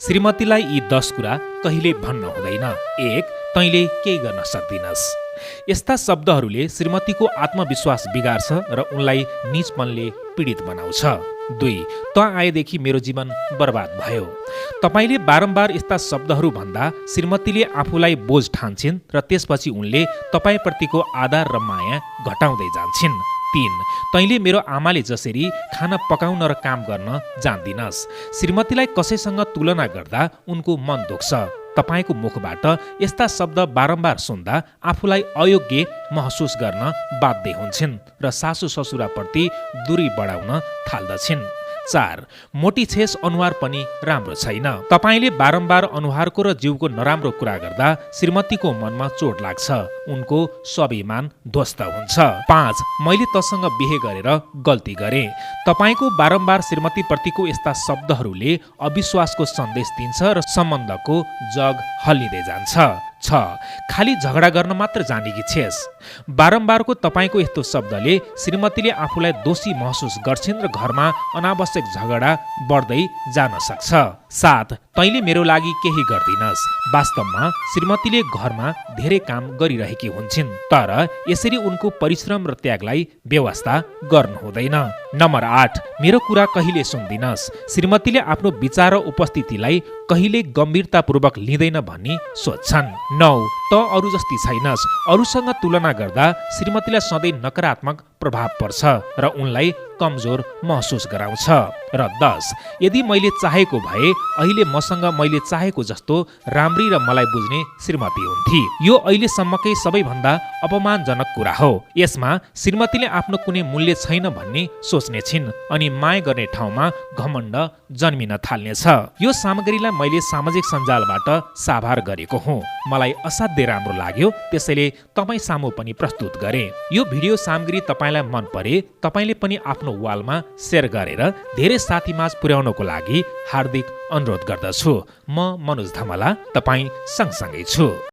श्रीमतीलाई यी 10 कुरा कहिले भन्न हुँदैन। 1. तैँले केही गर्न सक्दिनस्। यस्ता शब्दहरूले श्रीमतीको आत्मविश्वास बिगार्छ र उनलाई नीचपनले पीडित बनाउँछ। 2. तँ आएदेखि मेरो जीवन बर्बाद भयो। तपाईँले बारम्बार यस्ता शब्दहरू भन्दा श्रीमतीले आफूलाई बोझ ठान्छिन् र त्यसपछि उनले तपाईँप्रतिको आदर र माया घटाउँदै जान्छन्। 3. तैँले मेरो आमाले जसरी खाना पकाउन र काम गर्न जान्दिनस्। श्रीमतीलाई कसैसँग तुलना गर्दा उनको मन दुख्छ। तपाईँको मुखबाट यस्ता शब्द बारम्बार सुन्दा आफूलाई अयोग्य महसुस गर्न बाध्य हुन्छन् र सासू ससुराप्रति दूरी बढाउन थाल्दछन्। 4. मोटी छेस अनुहार पनि राम्रो छैन। तपाईँले बारम्बार अनुहारको र जिउको नराम्रो कुरा गर्दा श्रीमतीको मनमा चोट लाग्छ। उनको स्वाभिमान ध्वस्त हुन्छ। 5. मैले तसँग बिहे गरेर गल्ती गरे। तपाईँको बारम्बार श्रीमतीप्रतिको यस्ता शब्दहरूले अविश्वासको सन्देश दिन्छ र सम्बन्धको जग हल्लिँदै जान्छ। 6. खाली झगडा गर्न मात्र जानेकी छेस। बारम्बारको तपाईँको यस्तो शब्दले श्रीमतीले आफूलाई दोषी महसुस गर्छिन् र घरमा अनावश्यक झगडा बढ्दै जान सक्छ। 7. तैँले मेरो लागि केही गर्दिनस्। वास्तवमा श्रीमतीले घरमा धेरै काम गरिरहेकी हुन्छन्, तर यसरी उनको परिश्रम र त्यागलाई व्यवस्था गर्नु हुँदैन। नम्बर 8. मेरो कुरा कहिले सुन्दिनस्। श्रीमतीले आफ्नो विचार र उपस्थितिलाई कहिले गम्भीरतापूर्वक लिँदैन भन्ने सोच्छन्। 9. त अरू जस्ती छैनस्। अरूसँग तुलना गर्दा श्रीमतीलाई सधैँ नकारात्मक प्रभाव पर्छ र उनलाई कमजोर महसुस गराउँछ। र 10. यदि मैले चाहेको भए अहिले मसँग मैले चाहेको जस्तो राम्री र मलाई बुझ्ने श्रीमती हुन्थी। यो अहिलेसम्मकै सबैभन्दा अपमानजनक कुरा हो। यसमा श्रीमतीले आफ्नो कुनै मूल्य छैन भन्ने सोच्ने छिन् अनि माया गर्ने ठाउँमा घमण्ड जन्मिन थाल्नेछ। यो सामग्रीलाई मैले सामाजिक सञ्जालबाट साभार गरेको हुँ। मलाई असाध्यै राम्रो लाग्यो, त्यसैले तपाईँ सामु पनि प्रस्तुत गरे। यो भिडियो सामग्री तपाईँलाई मन परे तपाईँले पनि आफ्नो वालमा सेयर गरेर धेरै साथीमाझ पुर्याउनको लागि हार्दिक अनुरोध गर्दछु। म मनोज धमला तपाईँ सँगसँगै छु।